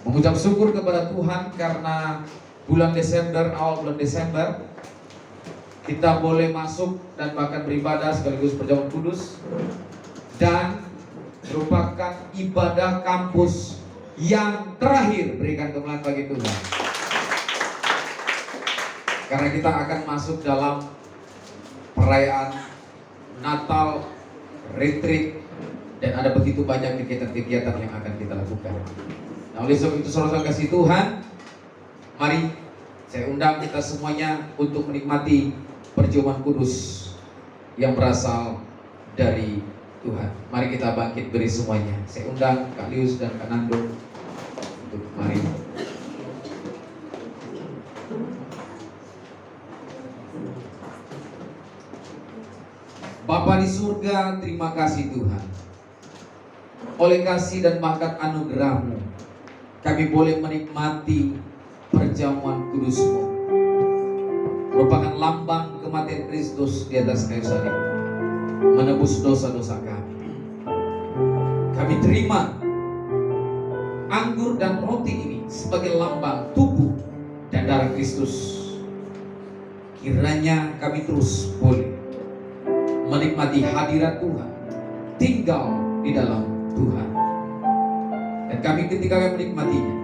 mengucap syukur kepada Tuhan karena awal bulan Desember kita boleh masuk dan bahkan beribadah sekaligus perjamuan kudus, dan merupakan ibadah kampus yang terakhir. Berikan kemuliaan bagi Tuhan, karena kita akan masuk dalam perayaan Natal, retreat, dan ada begitu banyak kegiatan-kegiatan yang akan kita lakukan. Nah, oleh sebab itu saudara kasih Tuhan, mari saya undang kita semuanya untuk menikmati perjamuan kudus yang berasal dari Tuhan. Mari kita bangkit beri semuanya. Saya undang Kak Lius dan Kak Nando untuk mari. Bapa di surga, terima kasih Tuhan. Oleh kasih dan berkat anugerah-Mu, kami boleh menikmati perjamuan kudus-Mu, merupakan lambang kematian Kristus di atas kayu salib, menebus dosa-dosa kami. Kami terima anggur dan roti ini sebagai lambang tubuh dan darah Kristus. Kiranya kami terus boleh menikmati hadirat Tuhan, tinggal di dalam Tuhan. Dan kami ketika kami menikmatinya,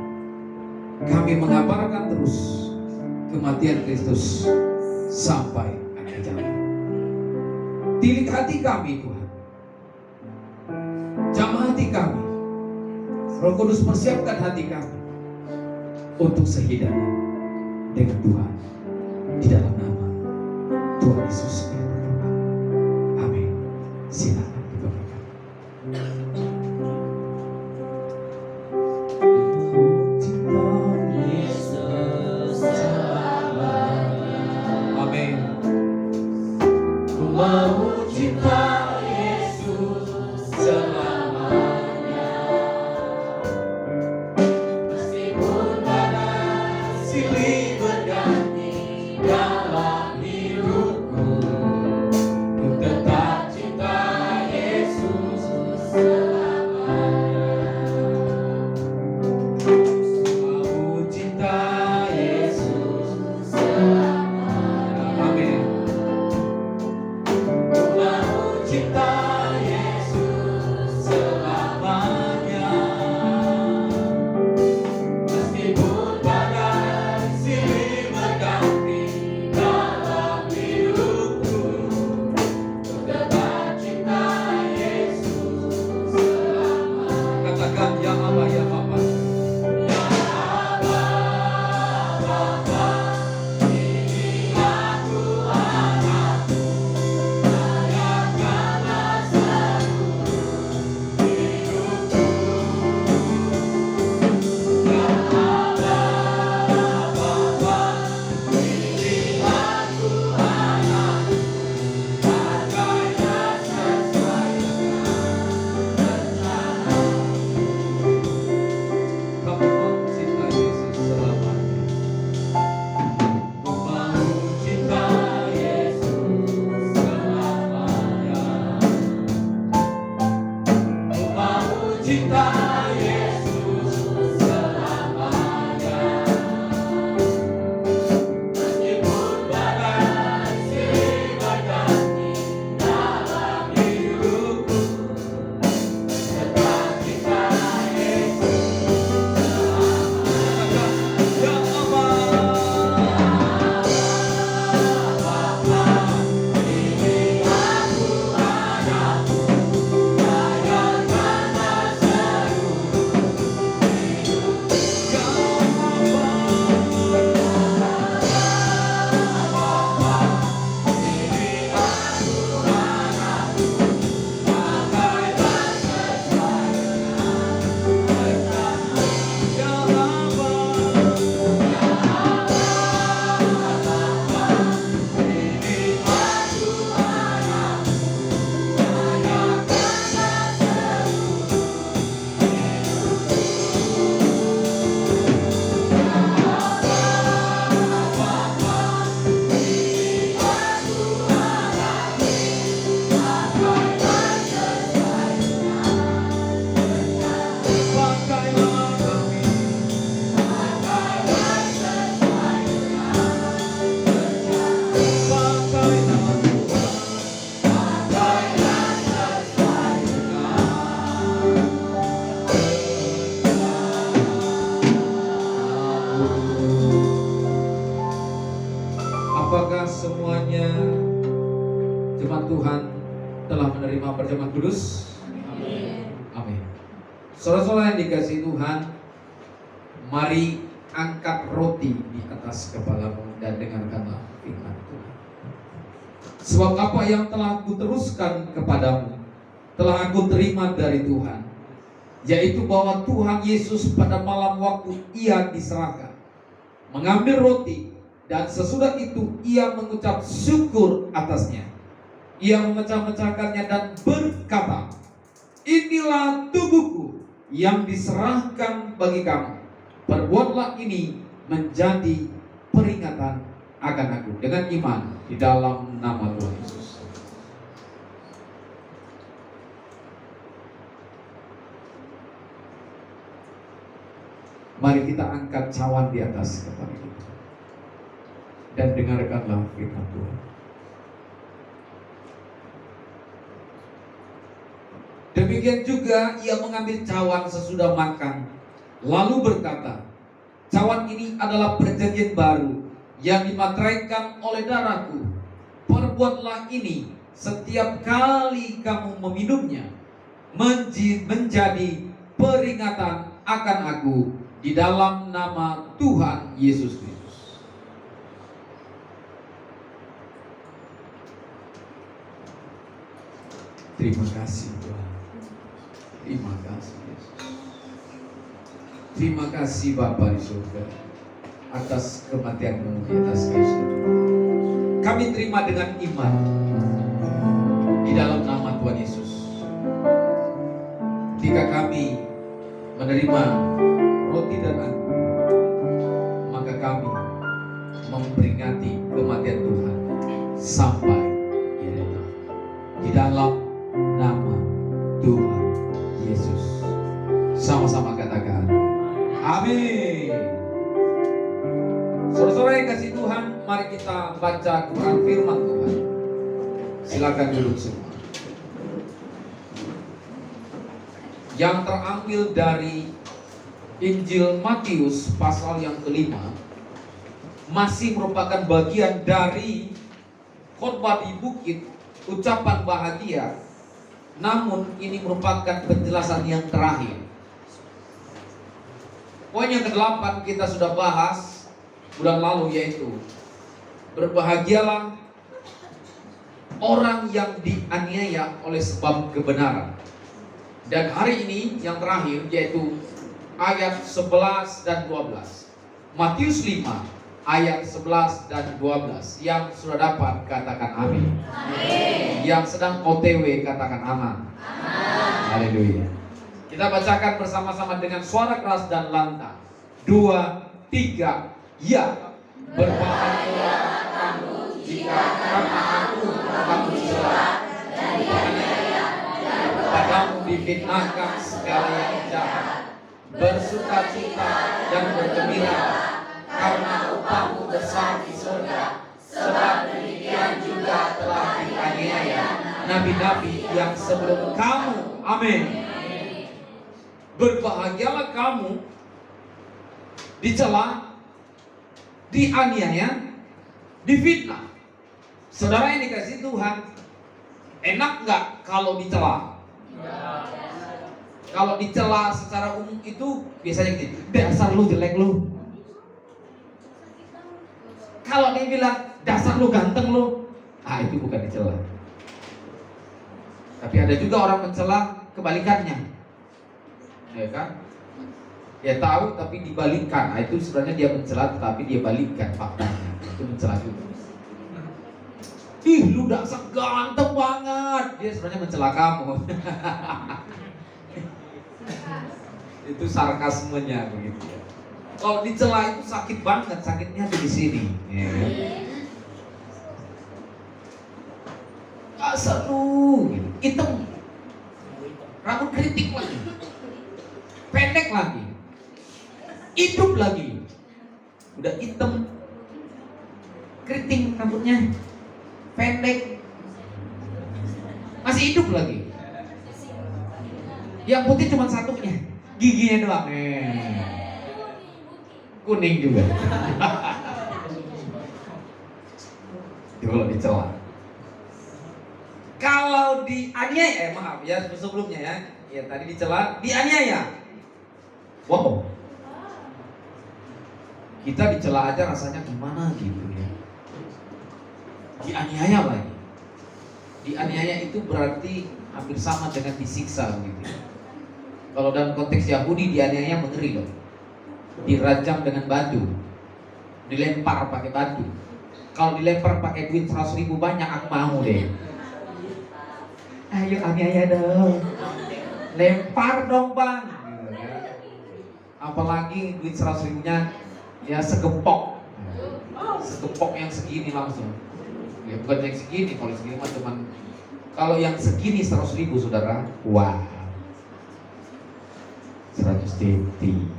kami mengabarkan terus kematian Kristus sampai akhir zaman. Tilik hati kami Tuhan, jamah hati kami. Roh Kudus persiapkan hati kami untuk sehidangan dengan Tuhan, di dalam nama Tuhan Yesus. Amin. Silakan dibawakan. Amin. Dalam hidupku, ku tetap cinta Yesus. perjamuan kudus? Amin. Saudara-saudara yang dikasihi Tuhan, mari angkat roti di atas kepalamu dan dengarkanlah firman Tuhan. Sebab apa yang telah kuteruskan kepadamu telah aku terima dari Tuhan, yaitu bahwa Tuhan Yesus pada malam waktu ia diserahkan mengambil roti, dan sesudah itu ia mengucap syukur atasnya. Ia memecah-mecahkannya dan berkata, inilah tubuhku yang diserahkan bagi kamu. Perbuatlah ini menjadi peringatan akan aku. Dengan iman di dalam nama Tuhan Yesus. Mari kita angkat cawan di atas kepala kita dan dengarkanlah firman Tuhan. Demikian juga ia mengambil cawan sesudah makan, lalu berkata, cawan ini adalah perjanjian baru yang dimateraikan oleh darahku. Perbuatlah ini setiap kali kamu meminumnya, menjadi peringatan akan aku di dalam nama Tuhan Yesus Kristus. Terima kasih Tuhan. Terima kasih Yesus. Terima kasih Bapa di surga atas kematian-Mu di atas kayu salib. Kami terima dengan iman di dalam nama Tuhan Yesus. Ketika kami menerima roti dan anggur, maka kami memperingati kematian Tuhan sampai Ia datang. Di dalam nama Tuhan Yesus. Sama-sama katakan amin. Saudara-saudara yang kasih Tuhan, mari kita baca Quran firman Tuhan. Silakan duduk semua. Yang terambil dari Injil Matius pasal yang kelima, masih merupakan bagian dari khotbah di bukit, ucapan bahagia. Namun ini merupakan penjelasan yang terakhir. Poin yang ke-8 kita sudah bahas bulan lalu, yaitu berbahagialah orang yang dianiaya oleh sebab kebenaran. Dan hari ini yang terakhir, yaitu ayat 11 dan 12. Matius 5 ayat 11 dan 12. Yang sudah dapat katakan amin. Amin. Yang sedang OTW katakan aman. Haleluya. Kita bacakan bersama-sama dengan suara keras dan lantang. 2, 3, ya. Berbahagia kamu jika karena aku kamu dicela dan dianiaya dan kepadamu difitnahkan segala yang jahat. Bersukacita dan bergembira karena upahmu besar di surga, sebab demikian juga telah dianiaya nabi-nabi yang sebelum kamu. Amin. Berbahagialah kamu dicela, dianiaya, difitnah. Saudara yang dikasih Tuhan, enak nggak kalau dicela? Kalau dicela secara umum itu biasanya gitu, dasar lu jelek lu. Kalau dia bilang dasar lu ganteng lu, itu bukan dicela. Tapi ada juga orang mencela kebalikannya, ya kan? Dia tahu tapi dibalikkan. Itu sebenarnya dia mencela tetapi dia balikkan faktanya. Itu mencela juga. Ih, lu dasar ganteng banget. Dia sebenarnya mencela kamu. Itu sarkasmenya begitu ya. Kalau dicela itu sakit banget, sakitnya di sini. Ya. Asal lu, hitam, rambut keriting lagi, pendek lagi, hidup lagi, udah hitam, keriting rambutnya, pendek, masih hidup lagi. Yang putih cuma satunya, giginya doang. Kuning juga. Itu kalau dicela. Kalau dianiaya, maaf ya sebelumnya ya. Ya tadi dicela, dianiaya. Wow. Kita dicela aja rasanya gimana gitu ya. Dianiaya lagi. Dianiaya itu berarti hampir sama dengan disiksa gitu. Kalau dalam konteks Yahudi dianiaya mengeri loh. Dirajam dengan batu, dilempar pakai batu. Kalau dilempar pakai duit 100.000 banyak aku mau deh. Ayo aniaya dong, lempar dong bang. Gitu, ya. Apalagi duit 100.000-nya ya segempok yang segini langsung. Ya bukan yang segini, kalau segini mah cuman, kalau yang segini 100.000 saudara, wah 100 cm.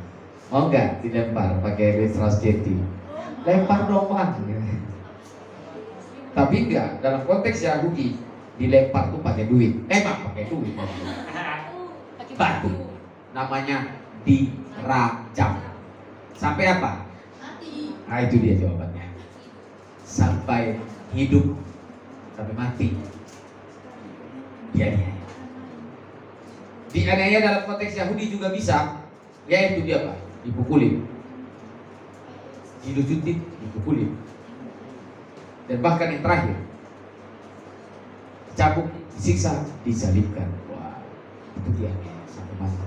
Oh enggak, dilempar pakai duit 100 cm. Lempar dong bang. Tapi enggak, dalam konteks Yahudi dilempar tuh pakai duit. Pakai duit. Batu. Namanya dirajam. Sampai apa? Mati. Nah itu dia jawabannya. Sampai hidup, sampai mati. Dianiaya. Dianiaya dalam konteks Yahudi juga bisa, yaitu dia apa? Dipukulin, dilucutin, dipukulin, dan bahkan yang terakhir dicambuk, disiksa, disalibkan. Wah, itu dianiaya sampai mati.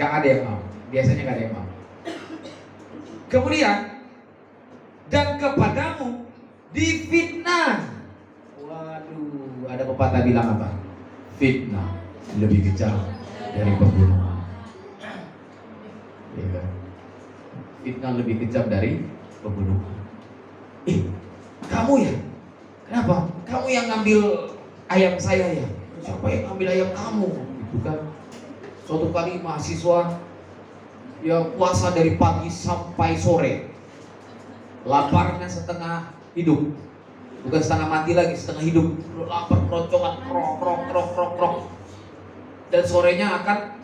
Gak ada yang mau, biasanya gak ada yang mau. Kemudian, dan kepadamu difitnah. Waduh, ada pepatah bilang apa? Fitnah lebih kejam dari pembunuhan. Ya kan? Fitnah lebih kejam dari pembunuhan. Kamu ya? Kenapa? Kamu yang ngambil ayam saya ya? Siapa yang ngambil ayam kamu? Itu kan. Suatu kali mahasiswa yang puasa dari pagi sampai sore, laparnya setengah hidup, bukan setengah mati lagi, setengah hidup, lapar keroncongan, krok. Dan sorenya akan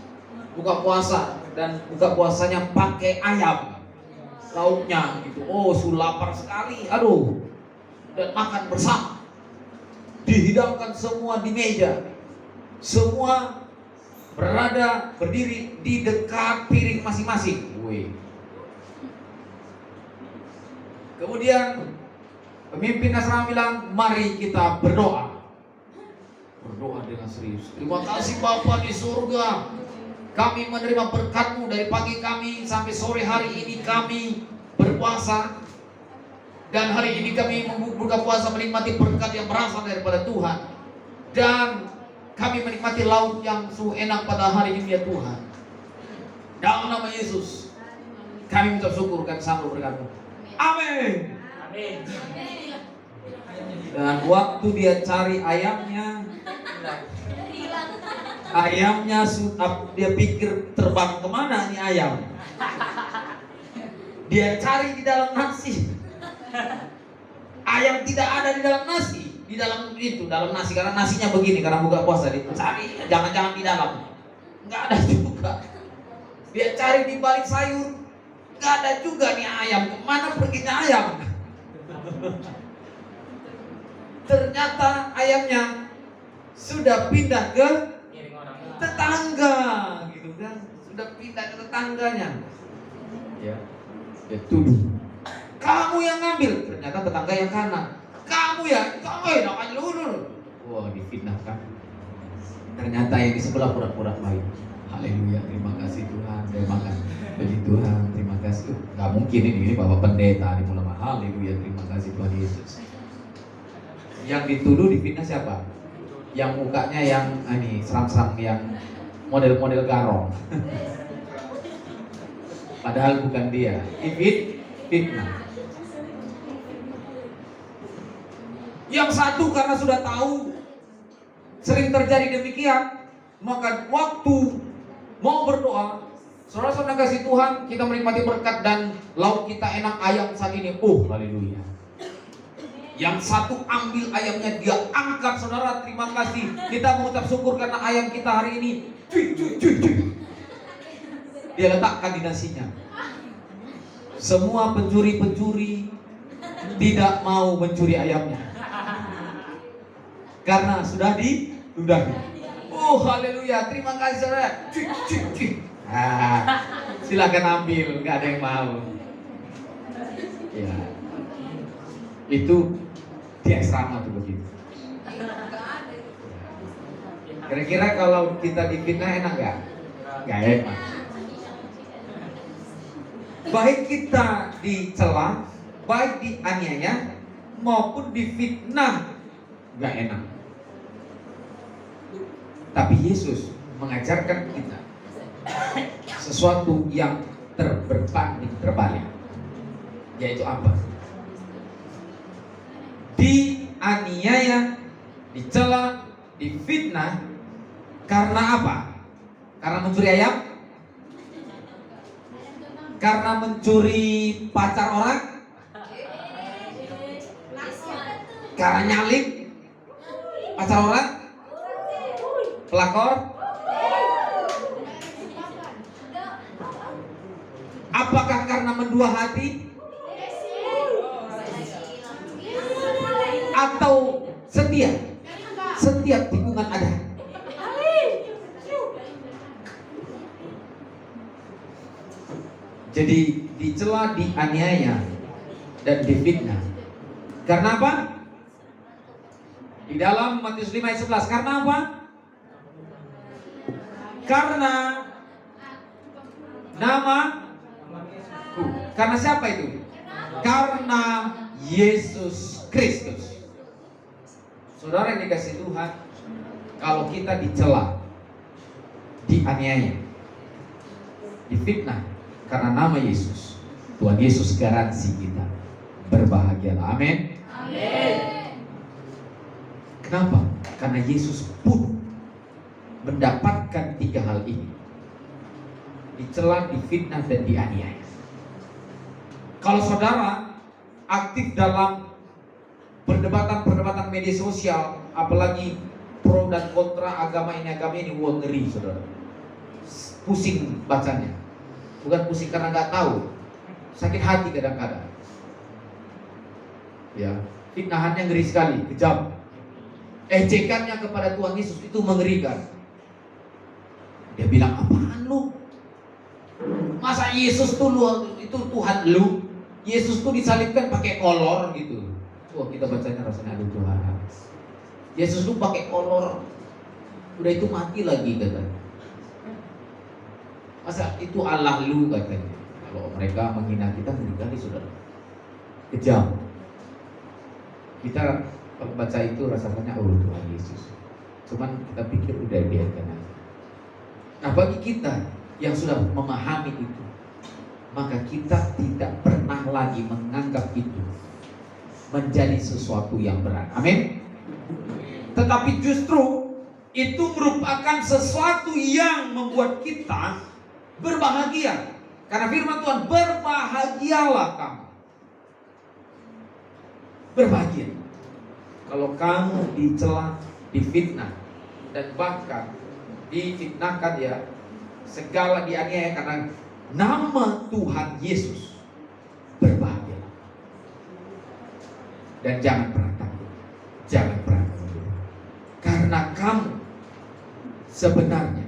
buka puasa, dan buka puasanya pakai ayam, lauknya gitu. Oh, lapar sekali, aduh. Dan makan bersama, dihidangkan semua di meja, semua berdiri di dekat piring masing-masing. Kemudian pemimpin Nasrani bilang, mari kita berdoa. Berdoa dengan serius. Terima kasih Bapa di surga, kami menerima berkat-Mu dari pagi kami sampai sore hari ini kami berpuasa. Dan hari ini kami membuka puasa menikmati berkat yang berasal daripada Tuhan. Dan kami menikmati lauk yang enak pada hari ini ya Tuhan. Dalam nama Yesus kami mengucap syukur dan sambut berkat-Mu. Amin. Amin. Dan waktu dia cari ayamnya dia pikir terbang kemana nih ayam. Dia cari di dalam nasi. Ayam tidak ada di dalam nasi. Di dalam nasi, karena nasinya begini, karena buka puasa dicari, jangan-jangan di dalam, nggak ada juga. Dia cari di balik sayur, nggak ada juga nih ayam. Kemana perginya ayam? Ternyata ayamnya sudah pindah ke tetangga, gitu kan? Sudah pindah ke tetangganya. Ya, dia tuduh, kamu yang ngambil. Ternyata tetangga yang kanan. Kamu enak aja lu. Wah, difitnahkan. Ternyata yang di sebelah pura-pura baik. Haleluya, terima kasih Tuhan. Terima kasih puji Tuhan, terima kasih. Gak mungkin ini Bapak Pendeta di mulai. Haleluya, terima kasih Tuhan Yesus. Yang dituduh difitnah siapa? Yang mukanya yang seram-seram, yang model-model garong. Padahal bukan dia. Fitnah. Yang satu karena sudah tahu sering terjadi demikian, maka waktu mau berdoa, saudara-saudara kasih Tuhan, kita menikmati berkat dan lauk kita enak ayam saat ini. Haleluya. Yang satu ambil ayamnya, dia angkat, saudara, terima kasih. Kita mengucap syukur karena ayam kita hari ini. Dia letakkan di nasinya. Semua pencuri-pencuri tidak mau mencuri ayamnya. karena sudah diludahi. Oh haleluya, terima kasih saudara. Silakan ambil, nggak ada yang mau. Ya, itu di asrama tuh begitu. Kira-kira kalau kita difitnah enak nggak? Nggak enak. Baik kita dicela, baik dianiaya maupun difitnah, nggak enak. Tapi Yesus mengajarkan kita sesuatu yang berbanding terbalik, yaitu apa? Dianiaya, dicela, difitnah karena apa? Karena mencuri ayam? Karena mencuri pacar orang? Karena nyalip pacar orang? Pelakor? Apakah karena mendua hati? Atau setia? Setiap tikungan ada. Jadi dicela, dianiaya, dan difitnah. Karena apa? Di dalam Matius 5 ayat 11. Karena apa? Karena namaku. Karena siapa itu? Karena Yesus Kristus. Saudara yang dikasih Tuhan, kalau kita dicela, dianiaya, difitnah karena nama Yesus, Tuhan Yesus garansi kita berbahagialah. Amin. Amin. Kenapa? Karena Yesus pun mendapatkan 3 hal ini: dicela, difitnah, dan dianiaya. Kalau saudara aktif dalam perdebatan media sosial, apalagi pro dan kontra agama ini, wah ngeri saudara. Pusing bacanya. Bukan pusing karena nggak tahu, sakit hati kadang-kadang. Ya, fitnahannya ngeri sekali, kejam. Ejekannya kepada Tuhan Yesus itu mengerikan. Dia bilang, apaan lu? Masa Yesus tuh itu Tuhan lu? Yesus tuh disalibkan pakai kolor gitu. Wah, kita bacanya rasanya aduh Tuhan. Yesus tuh pakai kolor, udah itu mati lagi katanya. Masa itu Allah lu katanya. Kalau mereka menghina kita, ngeri kali saudara. Kejam. Kita kalau baca itu rasanya oh Tuhan Yesus. Cuman kita pikir udah biarkan aja. Nah bagi kita yang sudah memahami itu, maka kita tidak pernah lagi menganggap itu menjadi sesuatu yang berat. Amin. Tetapi justru itu merupakan sesuatu yang membuat kita berbahagia. Karena firman Tuhan, berbahagialah kamu. Berbahagia kalau kamu dicela, difitnah, dan bahkan difitnahkan ya, segala dianiaya karena nama Tuhan Yesus. Berbahagia. Dan jangan pernah takut. Jangan pernah takut. Karena kamu sebenarnya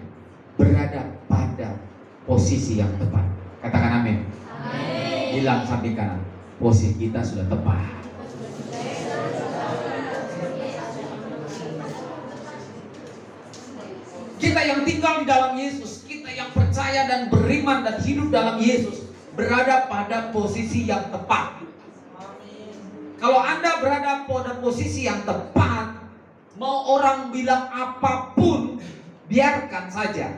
berada pada posisi yang tepat. Katakan amin. Amin. Bilang samping kanan, posisi kita sudah tepat. Kita yang tinggal di dalam Yesus, kita yang percaya dan beriman dan hidup dalam Yesus, berada pada posisi yang tepat. Kalau Anda berada pada posisi yang tepat, mau orang bilang apapun, biarkan saja.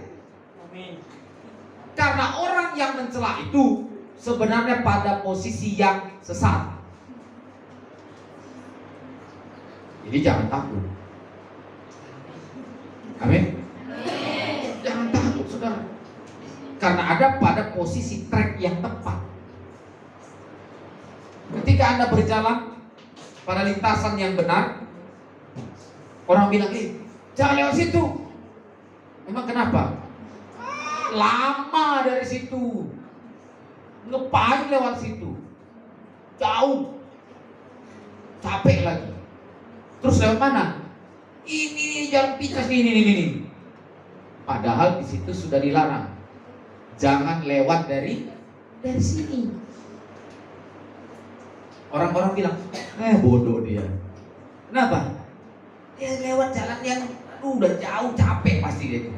Karena orang yang mencela itu sebenarnya pada posisi yang sesat. Jadi jangan takut. Amin. Jangan takut saudara. Karena ada pada posisi track yang tepat. Ketika Anda berjalan pada lintasan yang benar, orang bilang, jangan lewat situ. Memang kenapa? Lama dari situ. Ngapain lewat situ? Jauh. Capek lagi. Terus lewat mana? ini jalan pintas ini. Padahal di situ sudah dilarang. Jangan lewat dari sini. Orang-orang bilang, bodoh dia. Kenapa? Dia lewat jalan yang udah jauh, capek pasti dia.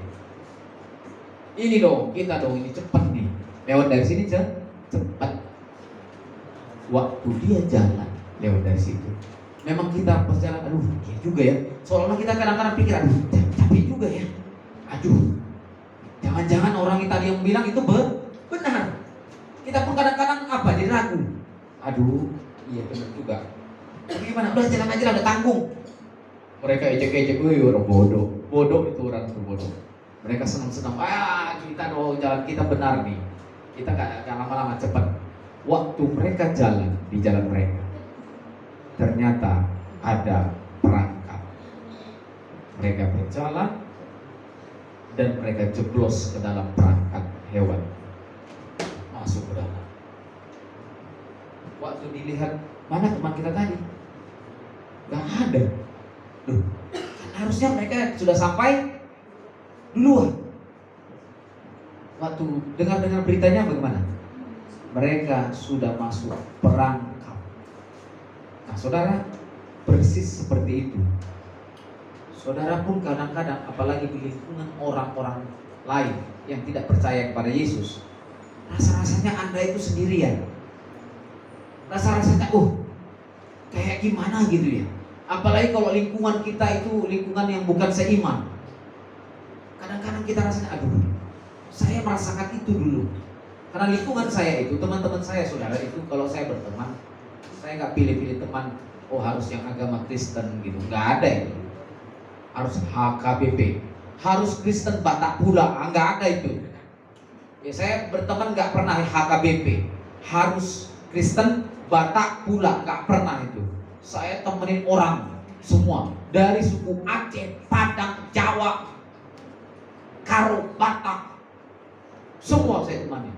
Ini dong, kita dong, ini cepat nih. Lewat dari sini cepat. Waktu dia jalan lewat dari situ, memang kita pas jalan, ya juga ya. Soalnya kita kadang-kadang pikir, capek juga ya. Jangan-jangan orang yang tadi yang bilang itu benar. Kita pun kadang-kadang jadi ragu. Iya benar juga. Gimana? Udah jalan aja lah, udah tanggung. Mereka ejek-ejek, orang bodoh. Bodoh itu orang itu bodoh. Mereka senang-senang, kita dong, jalan kita benar nih. Kita gak lama-lama cepat. Waktu mereka jalan di jalan mereka, ternyata ada perangkap. Mereka berjalan dan mereka jeblos ke dalam perangkap hewan, masuk ke dalam. Waktu dilihat, mana teman kita tadi? Gak ada. Harusnya mereka sudah sampai duluan. Waktu dengar beritanya bagaimana? Mereka sudah masuk perangkap. Nah, saudara, persis seperti itu. Saudara pun kadang-kadang, apalagi di lingkungan orang-orang lain yang tidak percaya kepada Yesus, rasa-rasanya Anda itu sendirian. Rasa-rasanya, kayak gimana gitu ya. Apalagi kalau lingkungan kita itu lingkungan yang bukan seiman. Kadang-kadang kita rasanya, saya merasakan itu dulu. Karena lingkungan saya itu, teman-teman saya, saudara itu, kalau saya berteman, saya nggak pilih-pilih teman, harus yang agama Kristen gitu, nggak ada itu. Harus HKBP, harus Kristen Batak pula, nggak ada itu. Ya, saya berteman nggak pernah HKBP, harus Kristen Batak pula, nggak pernah itu. Saya temenin orang semua dari suku Aceh, Padang, Jawa, Karo, Batak, semua saya temani.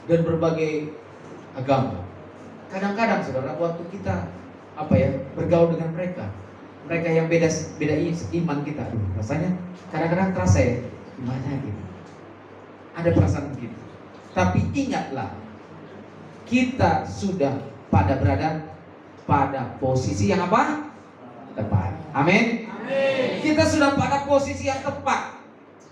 Dan berbagai agama. Kadang-kadang saudara, waktu kita bergaul dengan mereka yang beda iman kita, rasanya kadang-kadang terasa ya, gimana gitu. Ada perasaan begitu. Tapi ingatlah, kita sudah berada pada posisi yang tepat. Amin. Kita sudah pada posisi yang tepat,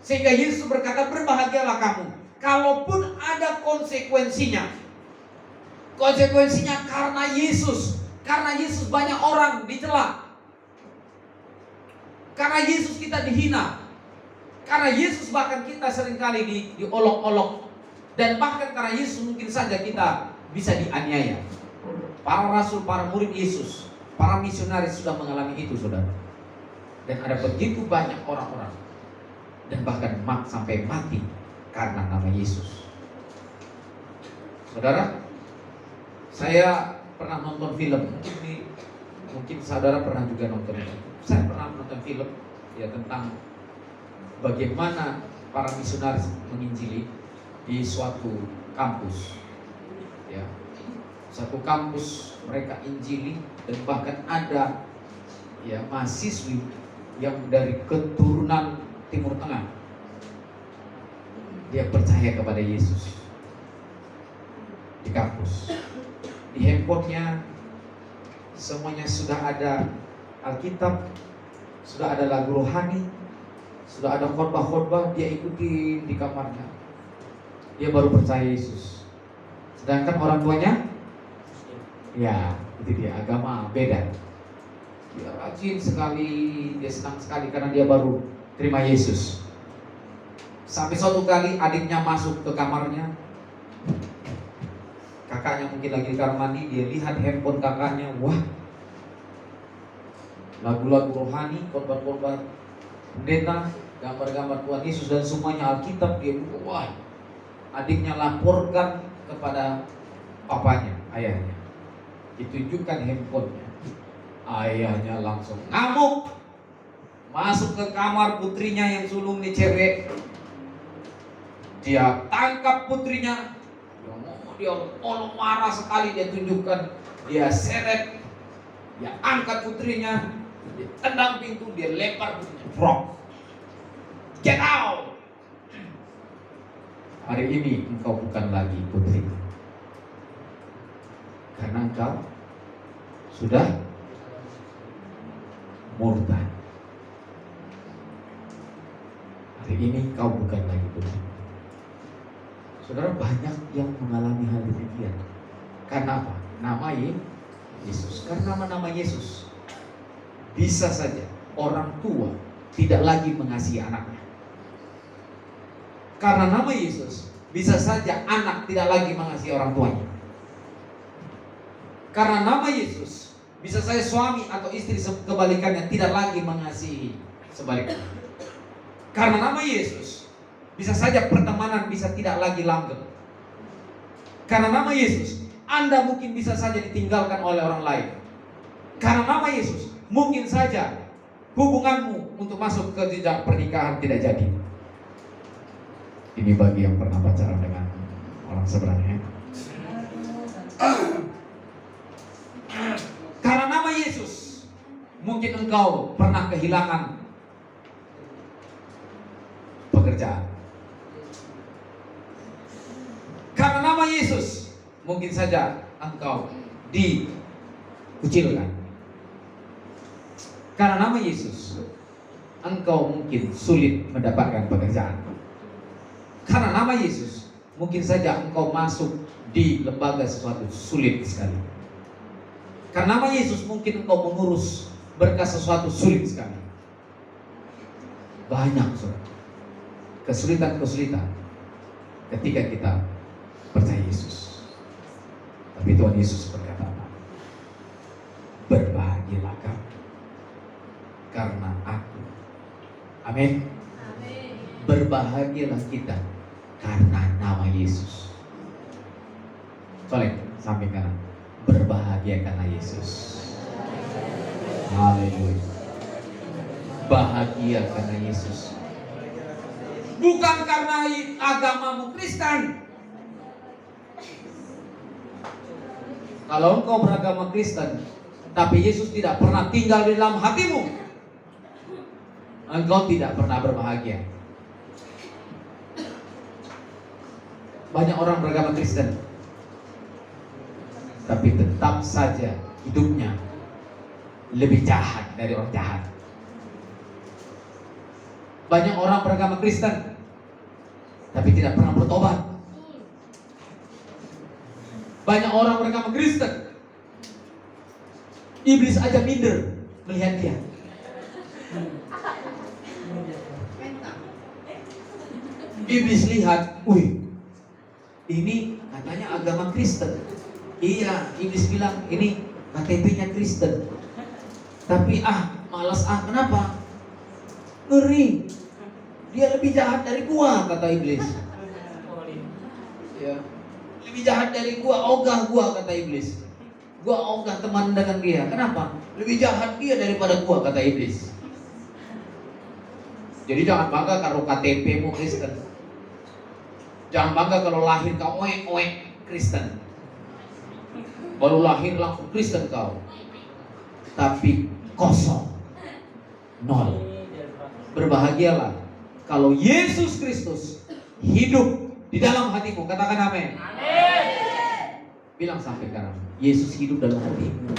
sehingga Yesus berkata, berbahagialah kamu kalaupun ada konsekuensinya. Konsekuensinya karena Yesus banyak orang dicela, karena Yesus kita dihina, karena Yesus bahkan kita seringkali diolok-olok, dan bahkan karena Yesus mungkin saja kita bisa dianiaya. Para rasul, para murid Yesus, para misionaris sudah mengalami itu, saudara. Dan ada begitu banyak orang-orang, dan bahkan sampai mati karena nama Yesus. Saudara, saya pernah nonton film. Mungkin saudara pernah juga nonton. Saya pernah nonton film ya tentang bagaimana para misionaris menginjili di suatu kampus. Ya, satu kampus mereka injili, dan bahkan ada mahasiswi yang dari keturunan Timur Tengah. Dia percaya kepada Yesus di kampus. Di handphonenya semuanya sudah ada Alkitab, sudah ada lagu rohani, sudah ada khotbah-khotbah, dia ikuti di kamarnya. Dia baru percaya Yesus. Sedangkan orang tuanya, ya itu dia, agama beda. Dia rajin sekali, dia senang sekali karena dia baru terima Yesus. Sampai suatu kali adiknya masuk ke kamarnya, kakaknya mungkin lagi di kamar mandi, dia lihat handphone kakaknya, wah, lagu-lagu rohani, khotbah-khotbah pendeta, gambar-gambar Tuhan Yesus dan semuanya Alkitab, dia buka, wah. Adiknya laporkan kepada papanya, ayahnya, ditunjukkan handphonenya. Ayahnya langsung ngamuk, masuk ke kamar putrinya yang sulung nih cewek. Dia tangkap putrinya, dia marah sekali, dia tunjukkan, dia seret, dia angkat putrinya, Dia tendang pintu, dia lempar pintunya. Frog. Get out! Hari ini engkau bukan lagi putri, karena engkau sudah murtad. Hari ini kau bukan lagi putri. Saudara, banyak yang mengalami hal demikian. Karena apa? Nama Yesus. Karena nama Yesus, bisa saja orang tua tidak lagi mengasihi anaknya. Karena nama Yesus, bisa saja anak tidak lagi mengasihi orang tuanya. Karena nama Yesus, bisa saja suami atau istri kebalikannya tidak lagi mengasihi sebaliknya. Karena nama Yesus, bisa saja pertemanan bisa tidak lagi langgeng. Karena nama Yesus, Anda mungkin bisa saja ditinggalkan oleh orang lain. Karena nama Yesus, mungkin saja hubunganmu untuk masuk ke jenjang pernikahan tidak jadi. Ini bagi yang pernah pacaran dengan orang seberangnya. Karena nama Yesus, mungkin engkau pernah kehilangan pekerjaan. Karena nama Yesus, mungkin saja engkau dikucilkan. Karena nama Yesus, engkau mungkin sulit mendapatkan pekerjaan. Karena nama Yesus, mungkin saja engkau masuk di lembaga sesuatu sulit sekali. Karena nama Yesus, mungkin engkau mengurus berkas sesuatu sulit sekali. Banyak kesulitan-kesulitan ketika kita percaya Yesus. Tapi Tuhan Yesus berkata apa? Berbahagialah kamu karena aku. Amin. Berbahagialah kita karena nama Yesus. Soleh, samping kanan. Berbahagia karena Yesus. Haleluya. Bahagia karena Yesus. Bukan karena agamamu Kristen. Kalau engkau beragama Kristen, tapi Yesus tidak pernah tinggal di dalam hatimu, engkau tidak pernah berbahagia. Banyak orang beragama Kristen, tapi tetap saja hidupnya lebih jahat dari orang jahat. Banyak orang beragama Kristen, tapi tidak pernah bertobat. Banyak orang beragama Kristen, iblis aja minder melihat dia. Iblis lihat, wih, ini katanya agama Kristen. Iya, iblis bilang ini KTP-nya Kristen. Tapi malas kenapa? Ngeri. Dia lebih jahat dari gua, kata iblis. Ya. Lebih jahat dari gua, ogah gua, kata iblis. Gua ogah teman dengan dia. Kenapa? Lebih jahat dia daripada gua, kata iblis. Jadi jangan bangga kalau KTP-mu Kristen. Jangan bangga kalau lahir kau Kristen. Baru lahir langsung Kristen kau. Tapi kosong. Nol. Berbahagialah kalau Yesus Kristus hidup di dalam hatimu. Katakan amin. Amin. Bilang sampai kanan, Yesus hidup dalam hatimu.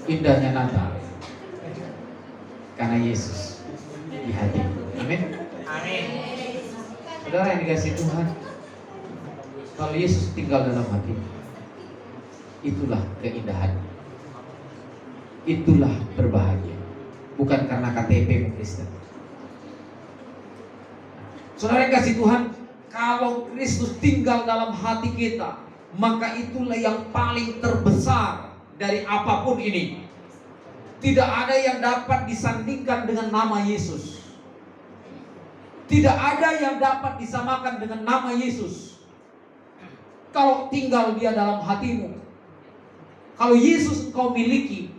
Indahnya Natal karena Yesus di hatimu. Amin. Amin. Saudara yang dikasihi Tuhan, kalau Yesus tinggal dalam hatimu, itulah keindahan. Itulah berbahagia. Bukan karena KTP Kristen. Saudara yang kasih Tuhan, kalau Kristus tinggal dalam hati kita, maka itulah yang paling terbesar dari apapun ini. Tidak ada yang dapat disandingkan dengan nama Yesus. Tidak ada yang dapat disamakan dengan nama Yesus. Kalau tinggal dia dalam hatimu, kalau Yesus engkau miliki,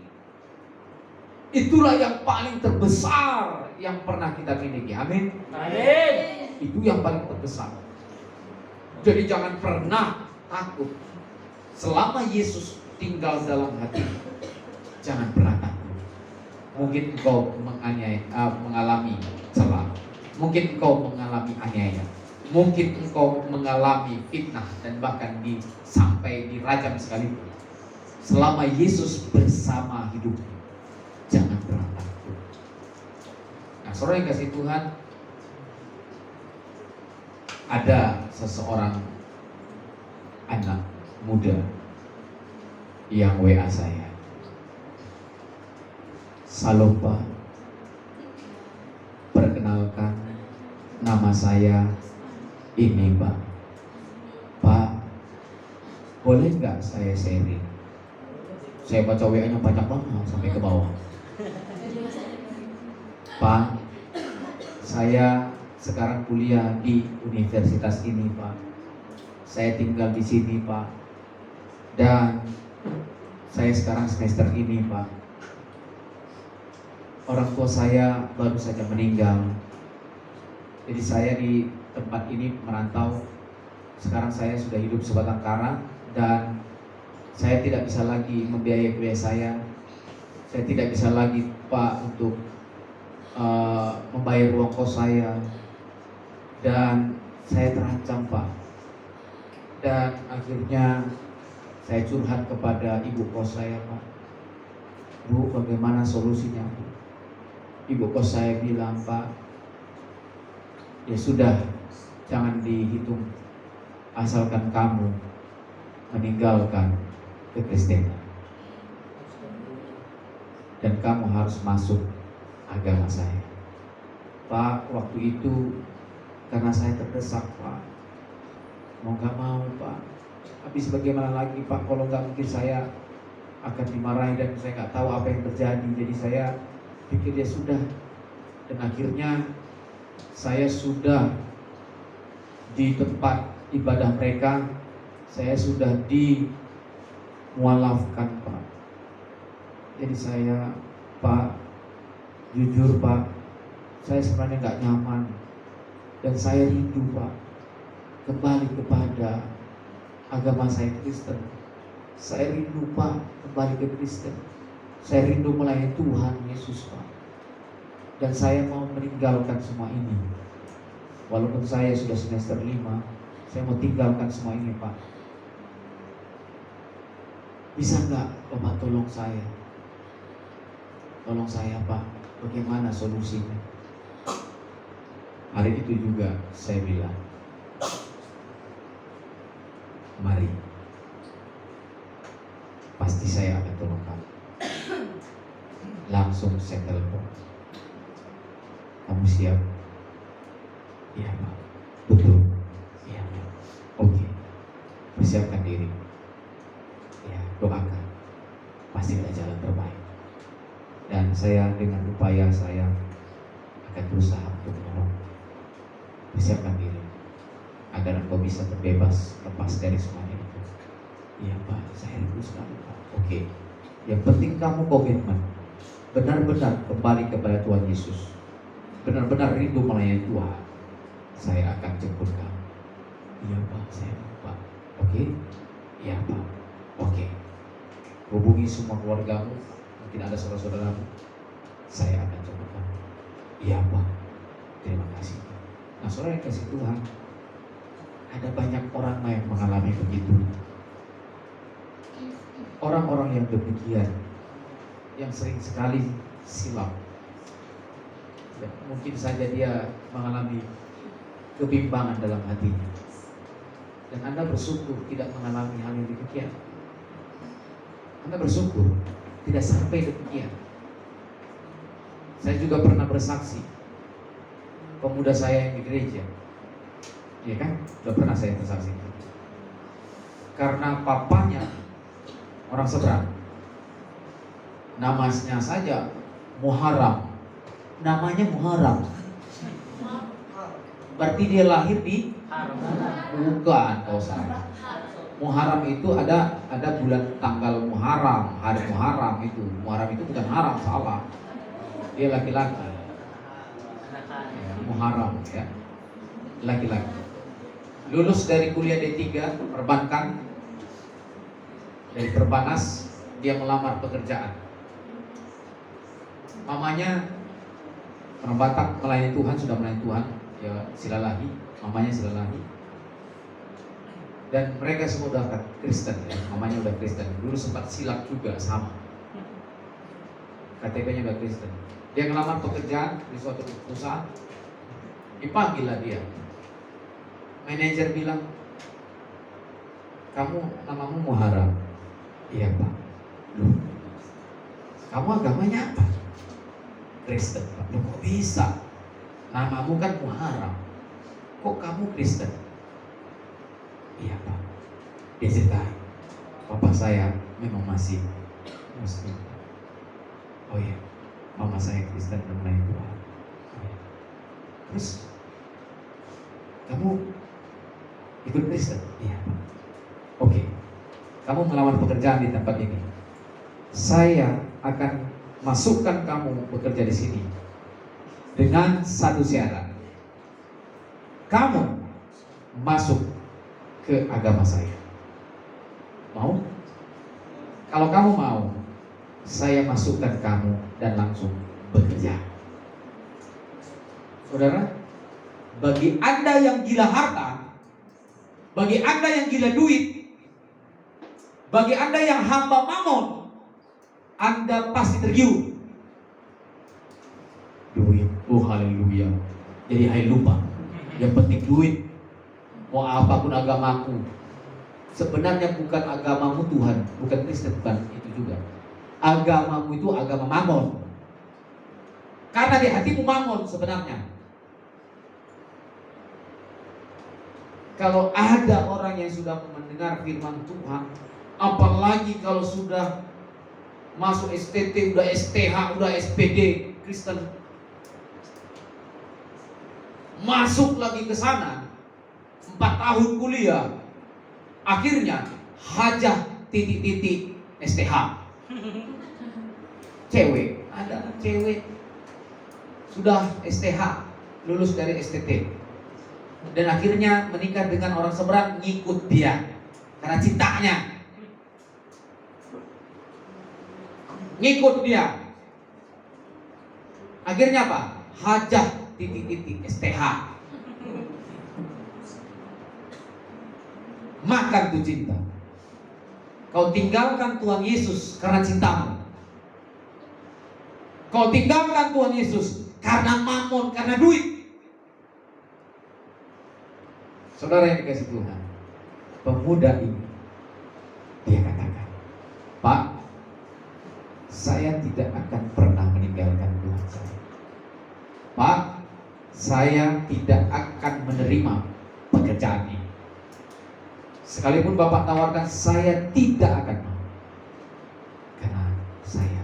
itulah yang paling terbesar yang pernah kita miliki. Amin. Amin. Itu yang paling terbesar. Jadi jangan pernah takut. Selama Yesus tinggal dalam hati, jangan pernah takut. Mungkin engkau mengalami celah, mungkin engkau mengalami aniaya, mungkin engkau mengalami fitnah dan bahkan sampai dirajam sekalipun. Selama Yesus bersama hidupmu, jangan pernah takut. Nah, saudara yang kasih Tuhan, ada seseorang anak muda yang WA saya. Halo Pak, perkenalkan nama saya ini Pak. Pak, boleh nggak saya sharing? Saya baca WA-nya banyak banget sampai ke bawah. Pak, saya sekarang kuliah di universitas ini Pak. Saya tinggal di sini Pak. Dan saya sekarang semester ini Pak. Orang tua saya baru saja meninggal. Jadi saya di tempat ini merantau. Sekarang saya sudah hidup sebatang kara dan saya tidak bisa lagi membiayai kuliah saya. Saya tidak bisa lagi Pak untuk membayar uang kos saya. Dan saya terancam Pak. Dan akhirnya saya curhat kepada ibu kos saya Pak. Bu, bagaimana solusinya Bu? Ibu kos saya bilang, Pak, ya sudah, jangan dihitung, asalkan kamu meninggalkan kekristenan dan kamu harus masuk agama saya. Pak, waktu itu karena saya terdesak Pak, mau gak mau Pak. Habis bagaimana lagi Pak, kalau gak mungkin saya akan dimarahi dan saya gak tahu apa yang terjadi. Jadi saya pikir ya sudah. Dan akhirnya saya sudah di tempat ibadah mereka, saya sudah dimualafkan Pak. Jadi saya, Pak, jujur Pak, saya sebenarnya gak nyaman. Dan saya rindu Pak kembali kepada agama saya Kristen. Saya rindu Pak kembali ke Kristen. Saya rindu melayani Tuhan Yesus Pak. Dan saya mau meninggalkan semua ini. Walaupun saya sudah semester 5, saya mau tinggalkan semua ini Pak. Bisa nggak Bapak tolong saya? Tolong saya Pak, bagaimana solusinya? Hari itu juga saya bilang, mari, pasti saya akan tolong kamu. Langsung saya telepon, kamu siap? Iya Pak, betul. Iya Pak, oke, persiapkan diri. Ya, doakan, pasti ada jalan terbaik. Dan saya dengan upaya saya akan berusaha untuk menolong. Persiapkan diri agar engkau bisa terbebas, lepas dari semuanya itu. Iya Pak, saya rindu sekali Pak. Oke, yang penting kamu komitmen, benar-benar kembali kepada Tuhan Yesus, benar-benar rindu melayani Tuhan. Saya akan jemput kamu. Iya Pak, saya Pak. Oke, iya Pak. Oke, hubungi semua keluargamu, mungkin ada saudara-saudaramu. Saya akan jemput kamu. Iya Pak, terima kasih. Nah, saudara yang kasih Tuhan, ada banyak orang yang mengalami begitu. Orang-orang yang demikian, yang sering sekali silap. Ya, mungkin saja dia mengalami kebimbangan dalam hatinya. Dan Anda bersyukur tidak mengalami hal yang demikian. Anda bersyukur tidak sampai demikian. Saya juga pernah bersaksi, pemuda saya yang di gereja, ya kan, sudah pernah saya bersaksi. Karena papanya orang seberang, namanya saja Muharram, namanya Muharram, berarti dia lahir di bukan, kau salah. Muharram itu ada bulan tanggal Muharram, hari Muharram itu. Muharram itu bukan haram, salah. Dia laki-laki. Muharram ya, laki-laki. lulus dari kuliah D3 perbankan, dari Perbanas dia melamar pekerjaan. Mamanya orang Batak melayani Tuhan, sudah melayani Tuhan, ya silalahi, mamanya silalahi. Dan mereka semua udah Kristen ya, mamanya udah Kristen. Dulu sempat silap juga sama. KTP-nya udah Kristen. Dia ngelamar pekerjaan di suatu perusahaan. Dipanggil lah dia. Manajer bilang, "Kamu namamu Muharram." "Iya Pak." "Loh, kamu agamanya apa?" "Kristen." "Pak." "Loh, kok bisa? Namamu kan Muharram, kok kamu Kristen?" "Iya Pak." Dia ceritain, "Bapak saya memang masih Muslim." "Oh iya, mama saya Kristen dan melayani Tuhan." "Oh iya. Terus kamu ikut Kristen?" "Iya Pak." "Oke, kamu melamar pekerjaan di tempat ini. Saya akan masukkan kamu bekerja di sini dengan satu syarat. Kamu masuk ke agama saya. Mau? Kalau kamu mau, saya masukkan kamu dan langsung bekerja." Saudara, bagi Anda yang gila harta, bagi Anda yang gila duit, bagi Anda yang hamba mamon, Anda pasti tergiur. Duit, oh haleluya. Jadi hai lupa, yang penting duit. Mau apapun agamaku, sebenarnya bukan agamamu Tuhan, bukan Kristen, bukan itu juga. Agamamu itu agama mamon. Karena di hatimu mamon sebenarnya. Kalau ada orang yang sudah mendengar firman Tuhan, apalagi kalau sudah masuk STT, udah STH, udah SPD Kristen, masuk lagi ke sana 4 tahun kuliah, akhirnya hajah titik-titik STH. Cewek, ada cewek sudah STH, lulus dari STT, dan akhirnya menikah dengan orang seberang, ngikut dia karena cintanya, ngikut dia. Akhirnya apa? Hajah titik-titik STH. Makan tuh cinta. Kau tinggalkan Tuhan Yesus karena cintamu. Kau tinggalkan Tuhan Yesus karena mamon, karena duit. Saudara yang dikasih Tuhan, pemuda ini, dia katakan, "Pak, saya tidak akan pernah meninggalkan Tuhan saya. Pak, saya tidak akan menerima pekerjaan ini. Sekalipun Bapak tawarkan, saya tidak akan mau. Karena saya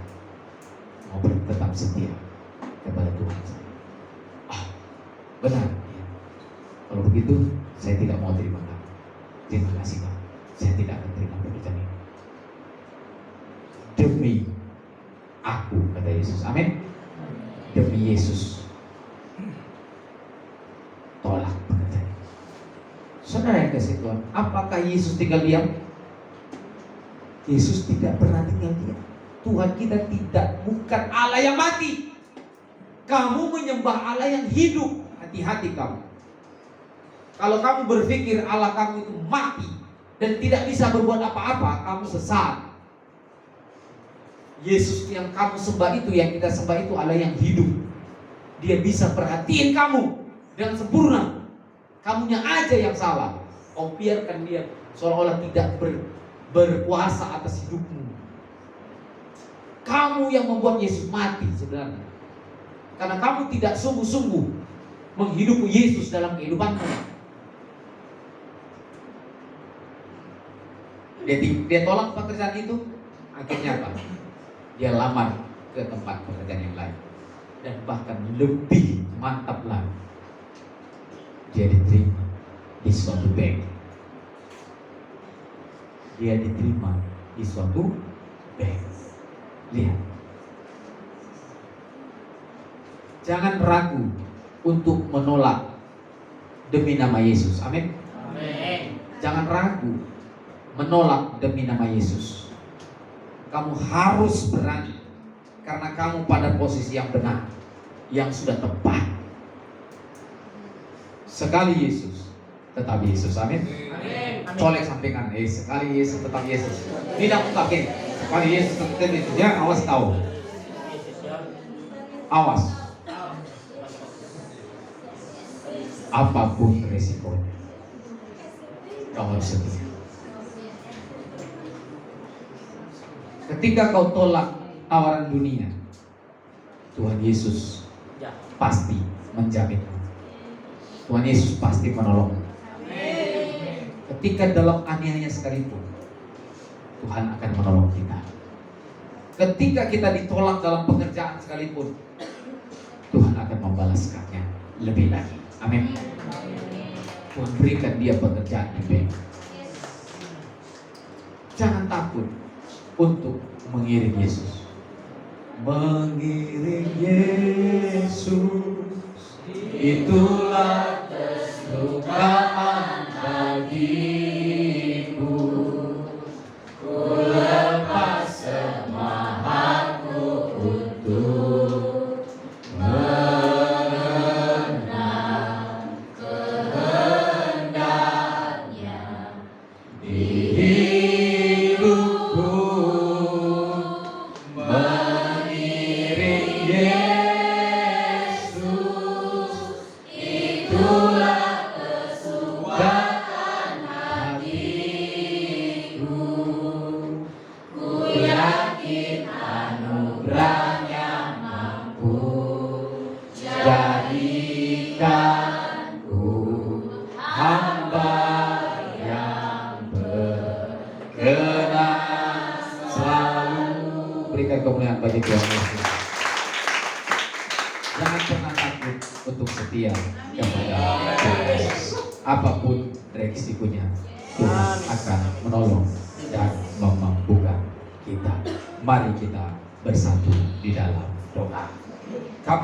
mau tetap setia kepada Tuhan saya." Ah, benar ya. Kalau begitu, saya tidak mau terima kamu. Terima kasih Pak, saya tidak akan terima pekerjaan ini. Demi aku, kata Yesus. Amin. Demi Yesus, tolak pekerjaan. Saudara yang kasih Tuhan, apakah Yesus tinggal diam? Yesus tidak pernah tinggal diam. Tuhan kita bukan Allah yang mati. Kamu menyembah Allah yang hidup. Hati-hati kamu. Kalau kamu berpikir Allah kamu itu mati dan tidak bisa berbuat apa-apa, kamu sesat. Yesus yang kamu sembah itu, yang kita sembah itu Allah yang hidup. Dia bisa perhatiin kamu dengan sempurna. Kamunya aja yang salah. Kau biarkan dia seolah-olah tidak berkuasa atas hidupmu. Kamu yang membuat Yesus mati sebenarnya. Karena kamu tidak sungguh-sungguh menghidupi Yesus dalam kehidupanmu. Dia tolak pekerjaan itu. Akhirnya apa? Dia lamar ke tempat pekerjaan yang lain, dan bahkan lebih mantap lagi, dia diterima di suatu bank. Dia diterima di suatu bank. Lihat, jangan ragu untuk menolak demi nama Yesus. Amin. Jangan ragu menolak demi nama Yesus. Kamu harus berani, karena kamu pada posisi yang benar, yang sudah tepat. Sekali Yesus, tetap Yesus. Amin. Colek sampaikan, sekali Yesus, tetap Yesus. Tidak mungkin. Sekali Yesus, tetap Yesus. Ya, awas tahu. Awas. Apapun resikonya, kau harus setia. Ketika kau tolak tawaran dunia, Tuhan Yesus pasti menjaminmu. Tuhan Yesus pasti menolongmu. Ketika dalam aniaya sekalipun, Tuhan akan menolong kita. Ketika kita ditolak dalam pekerjaan sekalipun, Tuhan akan membalaskannya lebih lagi. Amin. Tuhan berikan dia pekerjaan di bank. Jangan takut untuk mengiring Yesus. Mengiring Yesus, itulah kesukaan bagiku. Ku lepas semua hakku untuk mengenang kehendaknya di hidupku. Mengiring Yesus, itulah kesukaan hatiku. Ku yakin anugerahnya mampu jadikanku hamba yang berkenan selalu. Berikan kemuliaan bagi Tuhan Yesus. Jangan pernah takut untuk setia kepada Tuhan Yesus. Apapun resikonya, Tuhan akan menolong dan memampukan kita. Mari kita bersatu di dalam doa. Kami